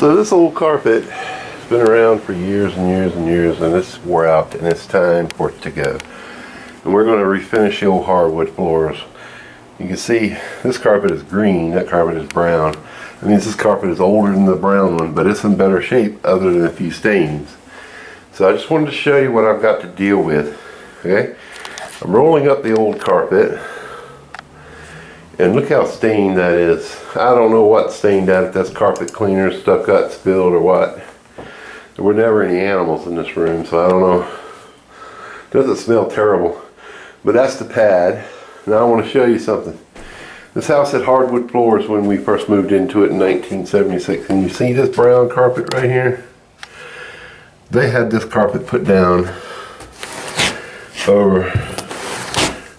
So this old carpet has been around for years and years and years, and it's wore out, and it's time for it to go. And we're going to refinish the old hardwood floors. You can see this carpet is green, that carpet is brown. That means this carpet is older than the brown one, but it's in better shape other than a few stains. So I just wanted to show you what I've got to deal with. Okay, I'm rolling up the old carpet, and look how stained that is. I don't know what stained that, if that's carpet cleaner, stuff got spilled or what. There were never any animals in this room, so I don't know. It doesn't smell terrible, but that's the pad. Now I want to show you something. This house had hardwood floors when we first moved into it in 1976, and you see this brown carpet right here? They had this carpet put down over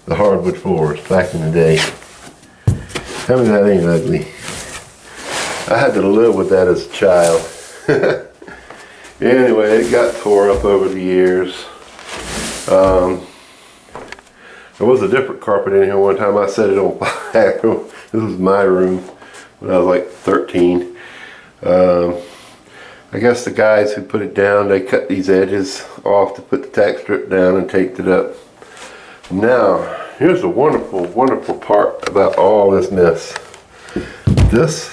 the hardwood floors back in the day. Tell me that ain't ugly. I had to live with that as a child. Anyway, it got tore up over the years. There was a different carpet in here one time. I set it on fire. This was my room when I was like 13. I guess the guys who put it down, they cut these edges off to put the tack strip down and taped it up. Now, here's the wonderful, wonderful part about all this mess. This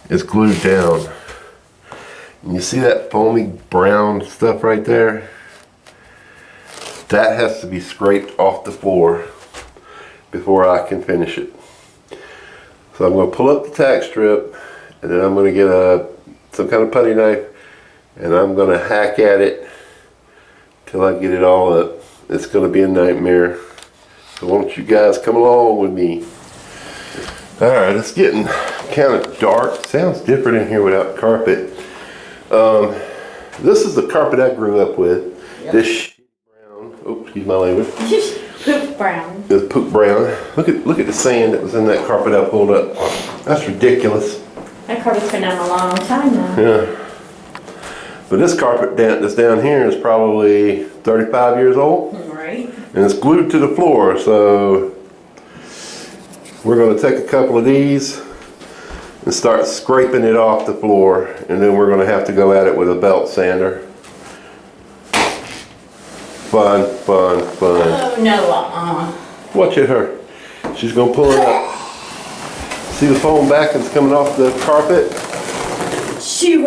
is glued down. And you see that foamy brown stuff right there? That has to be scraped off the floor before I can finish it. So I'm going to pull up the tack strip, and then I'm going to get some kind of putty knife, and I'm going to hack at it till I get it all up. It's going to be a nightmare. So won't you guys come along with me? Alright, it's getting kind of dark. Sounds different in here without carpet. This is the carpet I grew up with. Yep. This brown, oops, excuse my language. Poop brown. This poop brown. Look at the sand that was in that carpet I pulled up. That's ridiculous. That carpet's been down a long time now. Yeah. But this carpet that's down here is probably 35 years old. Right. And it's glued to the floor, so we're going to take a couple of these and start scraping it off the floor, and then we're going to have to go at it with a belt sander. Fun, fun, fun. Oh no, Watch it, her. She's going to pull it up. See the foam backings coming off the carpet? Shoo.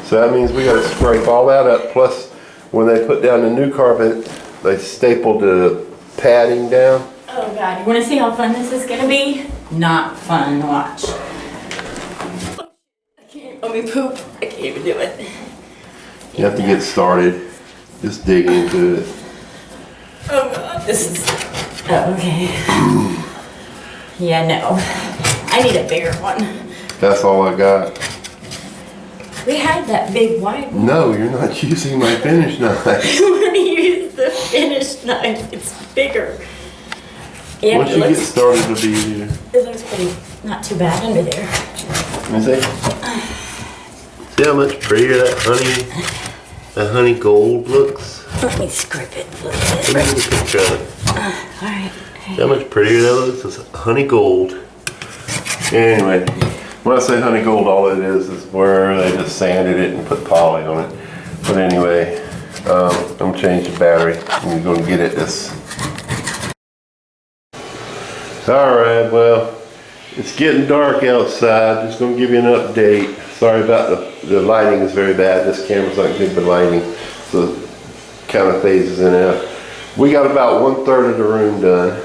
So that means we got to scrape all that up. Plus, when they put down the new carpet, they stapled the padding down. Oh God, you want to see how fun this is going to be? Not fun to watch. I can't let me poop. I can't even do it. You have to get started. Just dig into it. Oh God, this is... Oh, okay. Yeah, no. I need a bigger one. That's all I got. We had that big wide one. No, you're not using my finish knife. I want to use the finish knife. It's bigger. Yeah, Once you get started, it'll be easier. It looks pretty, not too bad under there. Let me see. See how much prettier that honey gold looks? Let me scrape it a little bit. Let me get a picture of it. Alright. See how much prettier that looks? It's honey gold. Anyway, when I say honey gold, all it is where they just sanded it and put poly on it. But anyway, I'm going to change the battery. I'm going to get it this. Alright, well, it's getting dark outside. Just going to give you an update. Sorry about the lighting is very bad. This camera's not good for lighting, so it kind of phases in and out. We got about 1/3 of the room done.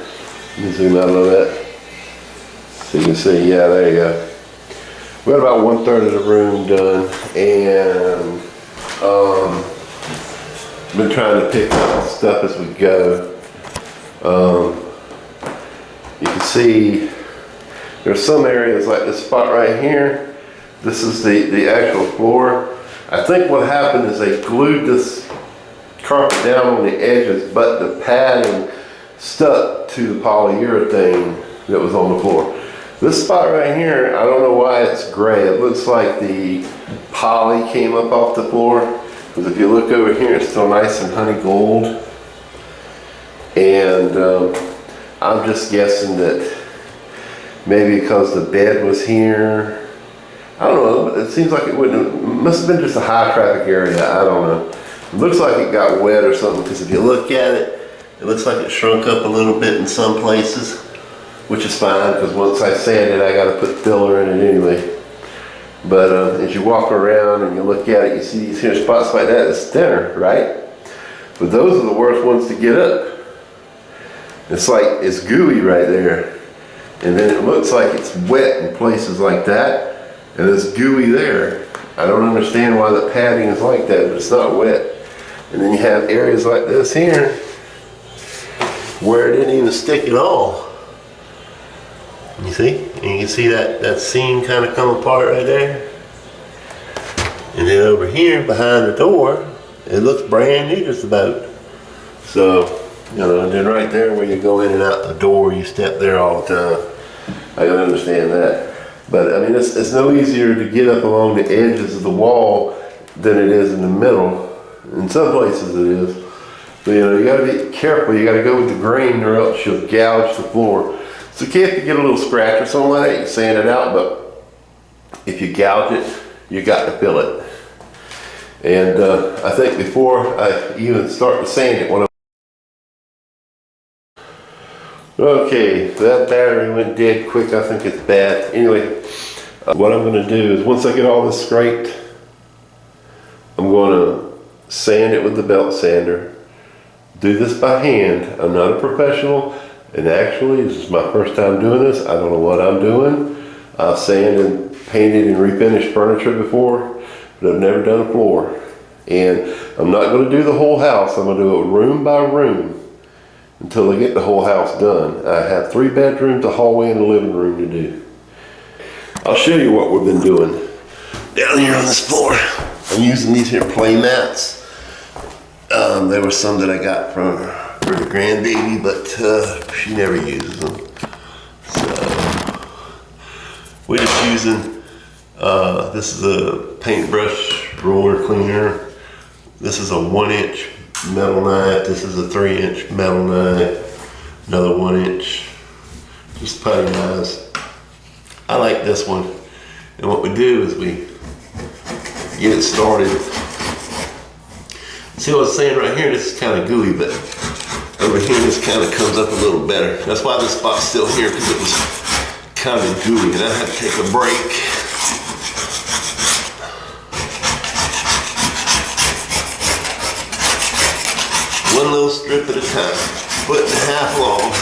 Let me zoom out a little bit so you can see. Yeah, there you go. We got about 1/3 of the room done, and been trying to pick up stuff as we go. You can see there's some areas like this spot right here. This is the actual floor. I think what happened is they glued this carpet down on the edges, but the padding stuck to the polyurethane that was on the floor. This spot right here, I don't know why it's gray. It looks like the poly came up off the floor. Because if you look over here, it's still nice and honey gold. And I'm just guessing that maybe because the bed was here, I don't know, but it seems like it wouldn't, must have been just a high traffic area, I don't know. It looks like it got wet or something, because if you look at it, it looks like it shrunk up a little bit in some places, which is fine, because once I sand it, I gotta put filler in it anyway. But as you walk around and you look at it, you see these here spots like that, it's thinner, right? But those are the worst ones to get up. It's like, it's gooey right there. And then it looks like it's wet in places like that, and it's gooey there. I don't understand why the padding is like that, but it's not wet. And then you have areas like this here, where it didn't even stick at all. You see? And you can see that seam kind of come apart right there. And then over here behind the door, it looks brand new just about. So, you know, and then right there where you go in and out the door, you step there all the time. I can understand that. But I mean, it's no easier to get up along the edges of the wall than it is in the middle. In some places it is. But you know, you gotta be careful. You gotta go with the grain or else you'll gouge the floor. So if you get a little scratch or something like that, you sand it out, but if you gouge it, you got to fill it. And I think before I even start to sand it, okay, that battery went dead quick. I think it's bad. Anyway, what I'm going to do is once I get all this scraped, I'm going to sand it with the belt sander. Do this by hand. I'm not a professional, and actually this is my first time doing this. I don't know what I'm doing. I've sanded and painted and refinished furniture before, but I've never done a floor. And I'm not going to do the whole house. I'm going to do it room by room until I get the whole house done. I have 3 bedrooms, a hallway, and a living room to do. I'll show you what we've been doing down here on this floor. I'm using these here play mats. There were some that I got for the grandbaby, but she never uses them. So we're just using, this is a paintbrush roller cleaner. This is a 1-inch metal knife. This is a 3-inch metal knife. Another 1-inch, just putty knives. I like this one. And what we do is we get it started. See what I was saying right here? This is kind of gooey, but over here this kind of comes up a little better. That's why this spot's still here, because it was kind of gooey and I had to take a break. One little strip at a time, 1.5 feet long.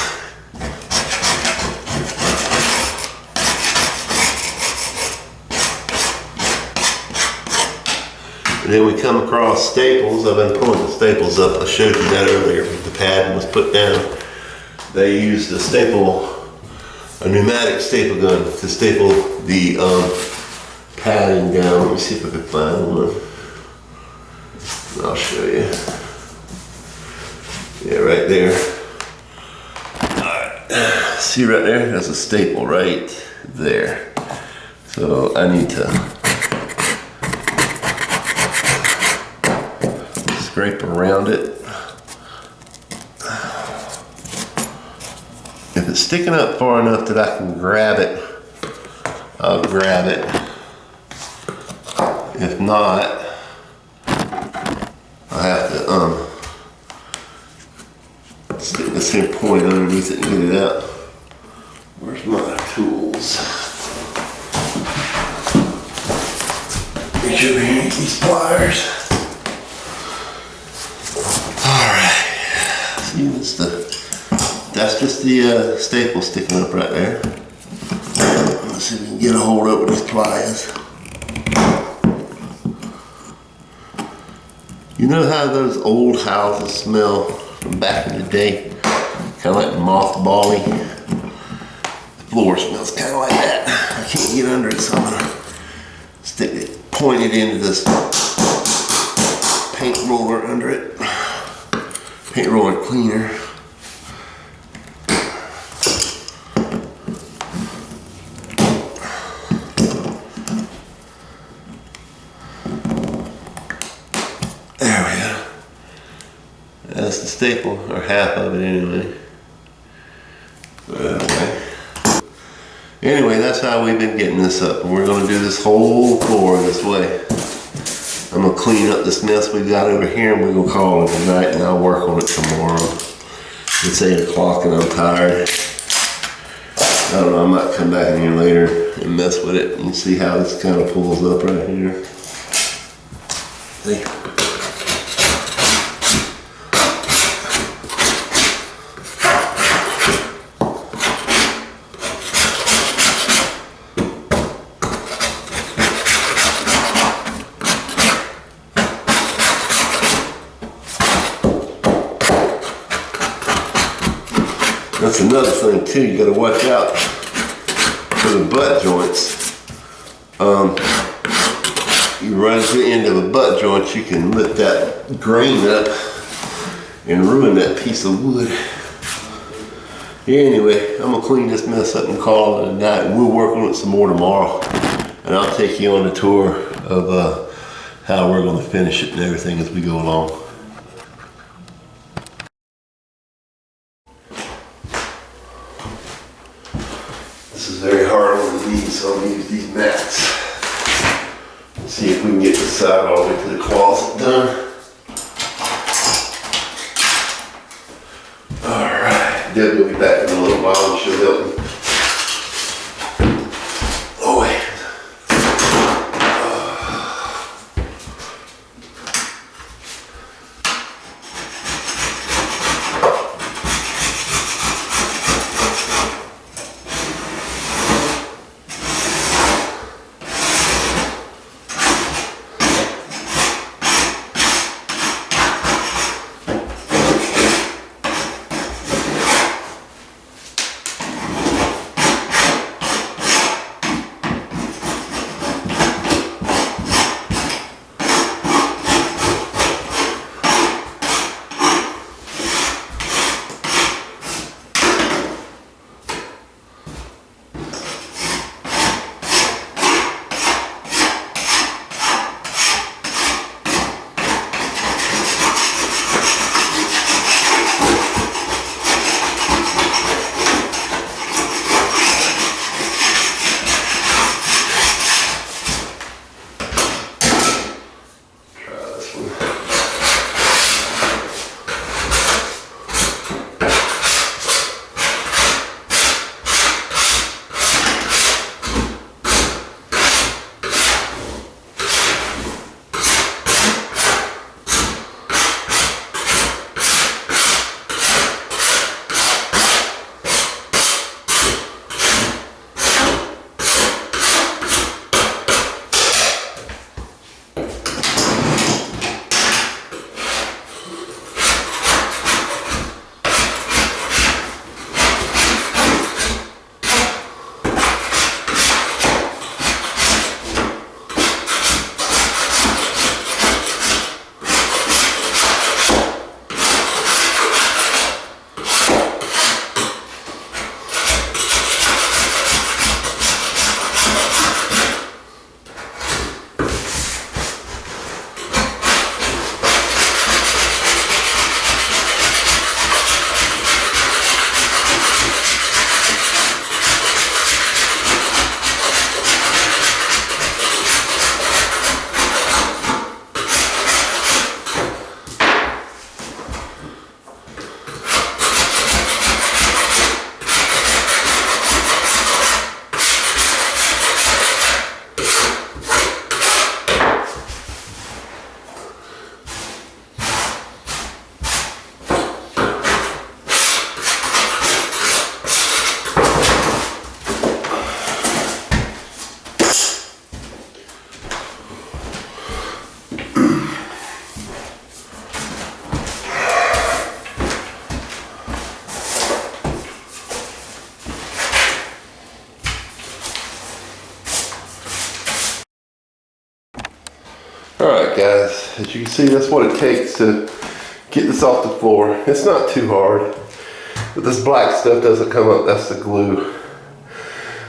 And then we come across staples. I've been pulling the staples up. I showed you that earlier. The padding was put down. They used a pneumatic staple gun to staple the padding down. Let me see if I can find one. I'll show you. Yeah, right there. Alright. See right there? There's a staple right there. So I need to scrape around it. If it's sticking up far enough that I can grab it, I'll grab it. If not, I have to stick this here point underneath it and get it out. Where's my tools? Reach over here and get these pliers. That's just the staple sticking up right there. Let's see if we can get a hold of it with these pliers. You know how those old houses smell from back in the day? Kind of like mothballing. The floor smells kind of like that. I can't get under it, so I'm gonna stick it, point it into this paint roller under it. Paint roller cleaner. There we go. That's the staple, or half of it anyway. Okay. Anyway, that's how we've been getting this up. And we're gonna do this whole floor this way. I'm gonna clean up this mess we got over here and we're gonna call it a night and I'll work on it tomorrow. It's 8 o'clock and I'm tired. I don't know, I might come back in here later and mess with it and see how this kind of pulls up right here. See? That's another thing too, you gotta watch out for the butt joints. You run to the end of a butt joint, you can lift that grain up and ruin that piece of wood. Anyway, I'm gonna clean this mess up and call it a night. We'll work on it some more tomorrow. And I'll take you on a tour of how we're gonna finish it and everything as we go along. This is very hard on the knees, so I'm gonna use these mats. Let's see if we can get this side all the way to the closet done. Alright, Debbie will be back in a little while and she'll help me. Oh wait. Alright guys, as you can see, that's what it takes to get this off the floor. It's not too hard, but this black stuff doesn't come up, that's the glue.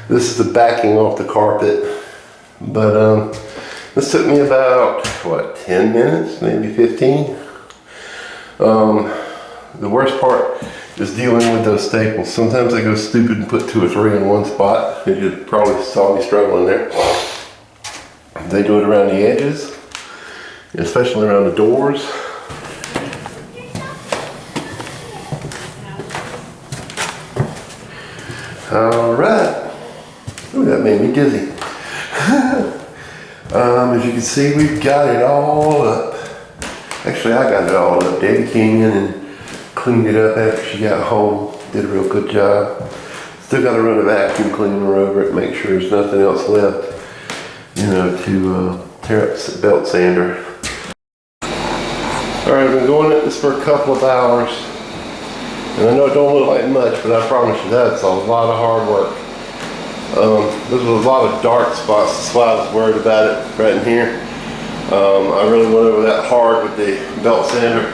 This is the backing off the carpet. But this took me about, what, 10 minutes, maybe 15? The worst part is dealing with those staples. Sometimes I go stupid and put 2 or 3 in one spot. You probably saw me struggling there. They do it around the edges, especially around the doors. All right. Ooh, that made me dizzy. As you can see, we've got it all up. Actually, I got it all up. Debbie came in and cleaned it up after she got home. Did a real good job. Still got to run a vacuum cleaner over it, make sure there's nothing else left, you know, to tear up the belt sander. All right, I've been going at this for a couple of hours. And I know it don't look like much, but I promise you that's a lot of hard work. There's a lot of dark spots, that's why I was worried about it right in here. I really went over that hard with the belt sander.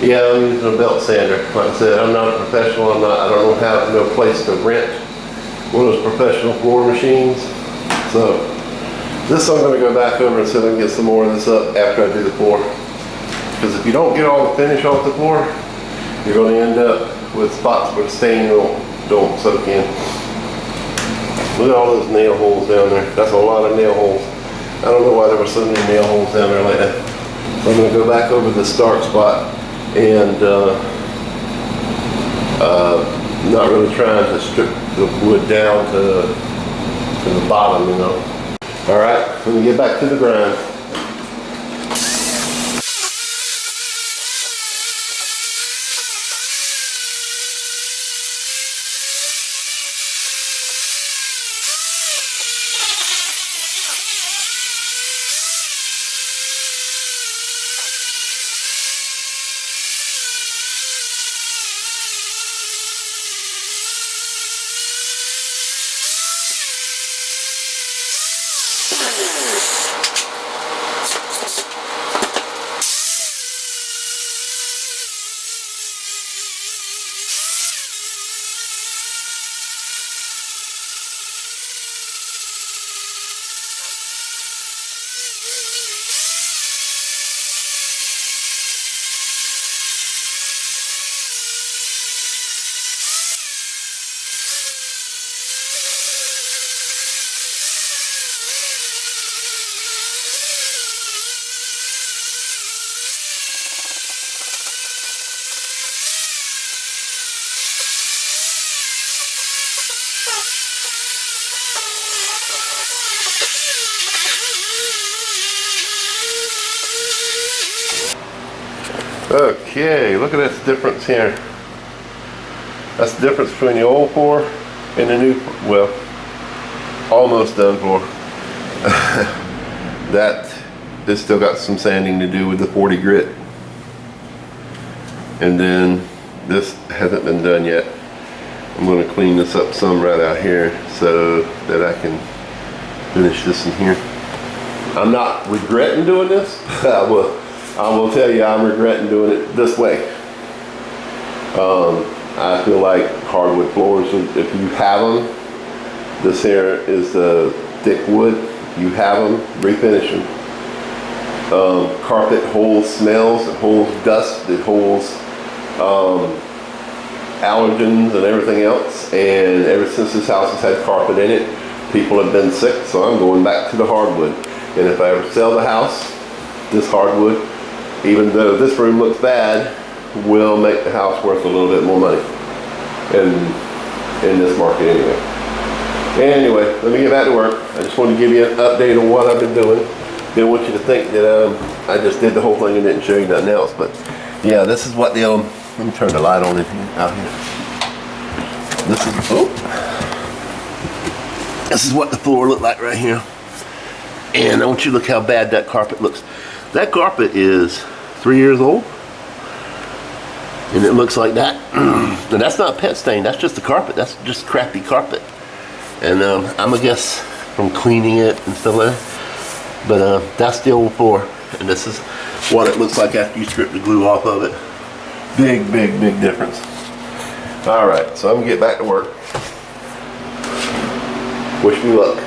Yeah, I'm using a belt sander. Like I said, I'm not a professional. I don't have no place to rent one of those professional floor machines. So this I'm going to go back over and see if I can get some more of this up after I do the floor. Because if you don't get all the finish off the floor, you're going to end up with spots where the stain don't soak in. Look at all those nail holes down there. That's a lot of nail holes. I don't know why there were so many nail holes down there like that. So I'm going to go back over this dark spot and not really trying to strip the wood down to the bottom, you know. All right, let me get back to the grind. Okay, look at this difference here. That's the difference between the old floor and the new, well, almost done floor. That has still got some sanding to do with the 40 grit. And then this hasn't been done yet. I'm going to clean this up some right out here so that I can finish this in here. I'm not regretting doing this. I will tell you, I'm regretting doing it this way. I feel like hardwood floors, if you have them, this here is the thick wood. You have them, refinish them. Carpet holds smells, it holds dust, it holds allergens and everything else. And ever since this house has had carpet in it, people have been sick, so I'm going back to the hardwood. And if I ever sell the house, this hardwood, even though this room looks bad, will make the house worth a little bit more money in this market anyway. Anyway, let me get back to work. I just wanted to give you an update on what I've been doing. Didn't want you to think that I just did the whole thing and didn't show you nothing else. But yeah, this is what the let me turn the light on out here. This is what the floor looked like right here. And I want you to look how bad that carpet looks. That carpet is 3 years old. And it looks like that. And that's not pet stain, that's just the carpet. That's just crappy carpet. And I'm gonna guess from cleaning it and stuff like that. But that's the old floor. And this is what it looks like after you strip the glue off of it. Big, big, big difference. All right, so I'm gonna get back to work. Wish me luck.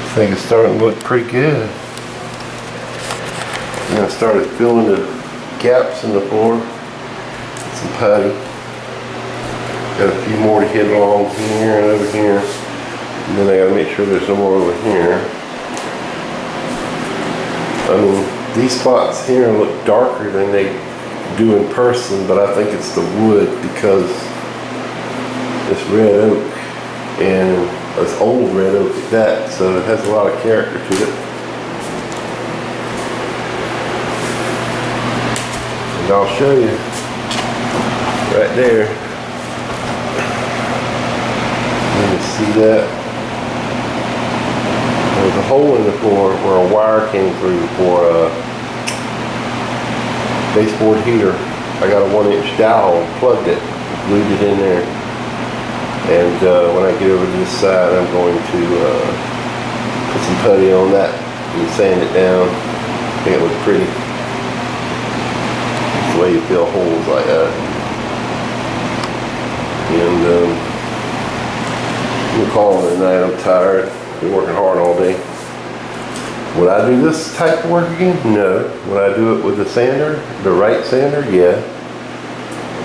I think it's starting to look pretty good. And I started feeling the gaps in the floor. Some putty. Got a few more to hit along here and over here. And then I gotta make sure there's no more over here. I mean, these spots here look darker than they do in person, but I think it's the wood because it's red oak, and it's old red oak at that, so it has a lot of character to it. And I'll show you right there. You can see that. There's a hole in the floor where a wire came through for a baseboard heater. I got a 1-inch dowel, plugged it, glued it in there. And when I get over to this side, I'm going to put some putty on that and sand it down. I think it looks pretty. It's the way you fill holes like that. And we'll call it a night. I'm tired. Been working hard all day. Would I do this type of work again? No. Would I do it with the sander? The right sander? Yeah.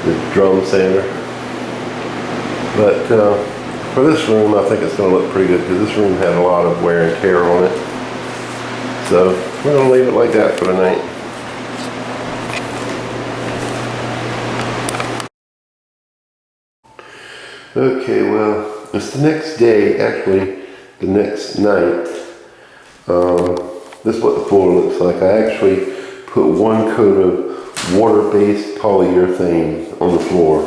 The drum sander. But for this room, I think it's going to look pretty good because this room had a lot of wear and tear on it. So we're going to leave it like that for the night. Okay, well, it's the next day, actually the next night. This is what the floor looks like. I actually put one coat of water-based polyurethane on the floor.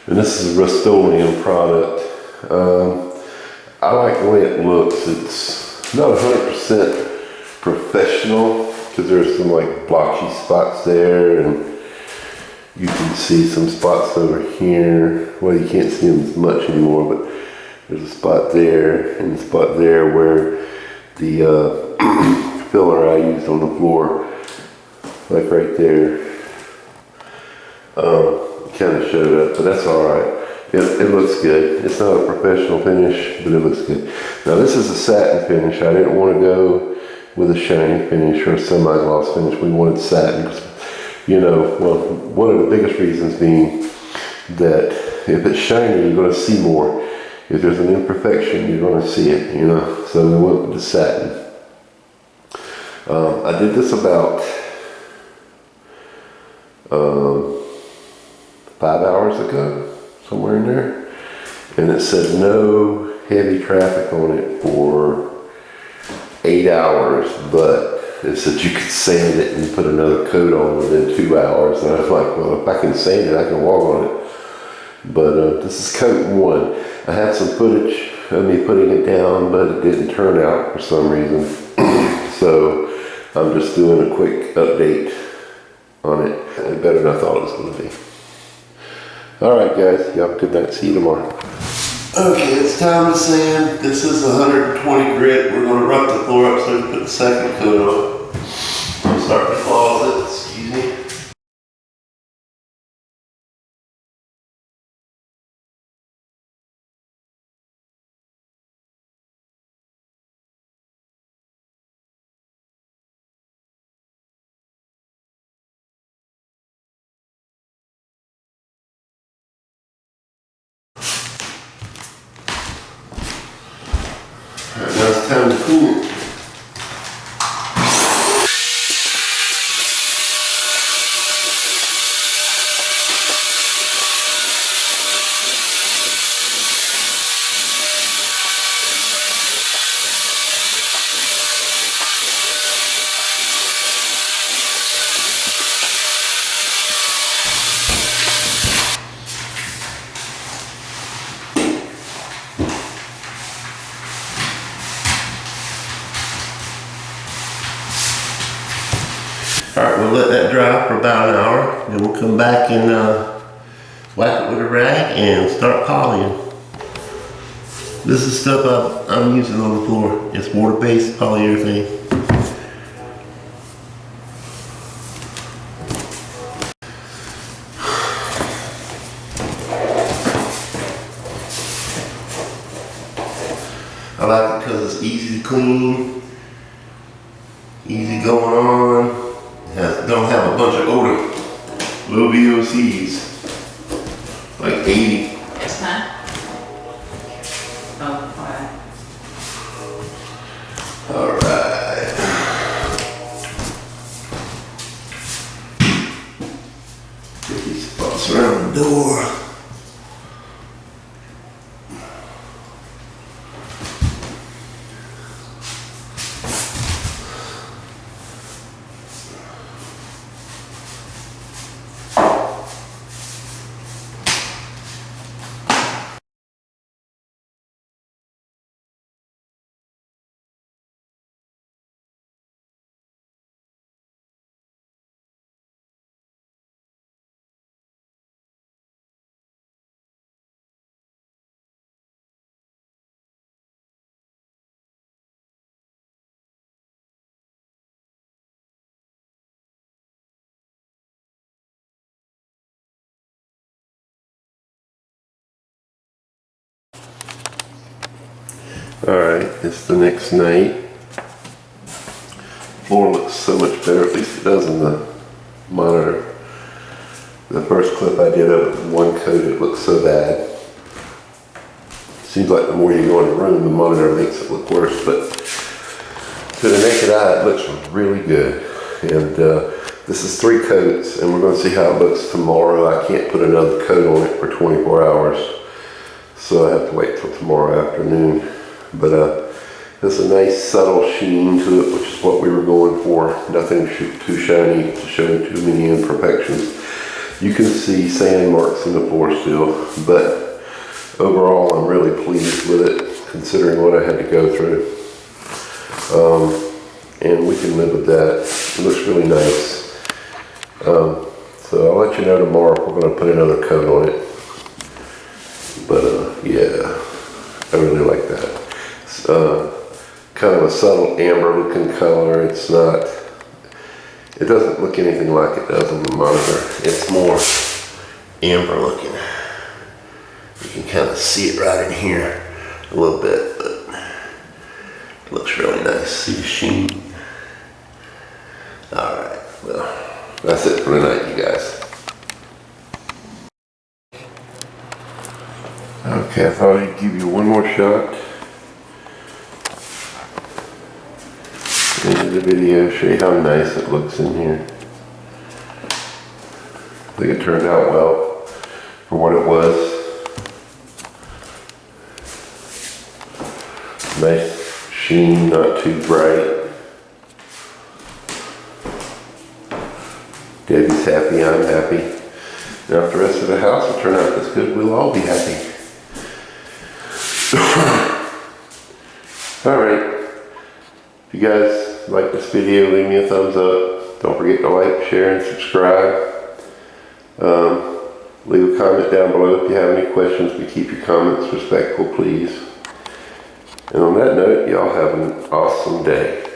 And this is a Rust-Oleum product. I like the way it looks. It's not 100% professional because there's some like blotchy spots there, and you can see some spots over here. Well, you can't see them as much anymore, but there's a spot there and a spot there where the filler I used on the floor, like right there, kind of showed up, but that's all right. It looks good. It's not a professional finish, but it looks good. Now this is a satin finish. I didn't want to go with a shiny finish or a semi-gloss finish. We wanted satin because, you know, well, one of the biggest reasons being that if it's shiny, you're going to see more. If there's an imperfection, you're going to see it, you know. So we went with the satin. I did this about 5 hours ago, somewhere in there, and it said no heavy traffic on it for 8 hours, but it said you could sand it and put another coat on within 2 hours. And I was like, well, if I can sand it, I can walk on it. But this is coat 1. I had some footage of me putting it down, but it didn't turn out for some reason. So I'm just doing a quick update on it. It's better than I thought it was going to be. Alright guys, you have a good night. See you tomorrow. Okay, it's time to sand. This is 120 grit. We're going to rough the floor up so we can put the second coat on. I'm starting the closet. Excuse me. Alright, now it's time to clean it. Alright, we'll let that dry for about an hour, then we'll come back and wipe it with a rag and start polying. This is stuff I'm using on the floor. It's water-based polyurethane. I like it because it's easy to clean, easy going on. It Don't have a bunch of older low VOCs, like 80. Huh? Oh, alright. All right. Get these spots around the door. All right, it's the next night. Floor looks so much better, at least it does in the monitor. The first clip I did of it with one coat, it looked so bad. Seems like the more you go in the room, the monitor makes it look worse, but to the naked eye, it looks really good. And this is 3 coats, and we're going to see how it looks tomorrow. I can't put another coat on it for 24 hours, so I have to wait till tomorrow afternoon. But there's a nice subtle sheen to it, which is what we were going for. Nothing too shiny to show too many imperfections. You can see sand marks in the floor still, but overall I'm really pleased with it, considering what I had to go through. And we can live with that. It looks really nice. So I'll let you know tomorrow if we're going to put another coat on it. But yeah, I really like that. It's kind of a subtle amber looking color. It's not, it doesn't look anything like it does on the monitor. It's more amber looking. You can kind of see it right in here a little bit, but it looks really nice. See the sheen? Alright, well, that's it for tonight, you guys. Okay, I thought I'd give you one more shot into the video, show you how nice it looks in here. I think it turned out well for what it was. Nice sheen, not too bright. Debbie's happy, I'm happy. Now if the rest of the house will turn out this good, we'll all be happy. Alright, if you guys like this video, leave me a thumbs up. Don't forget to like, share, and subscribe. Leave a comment down below if you have any questions, but keep your comments respectful, please. And on that note, y'all have an awesome day.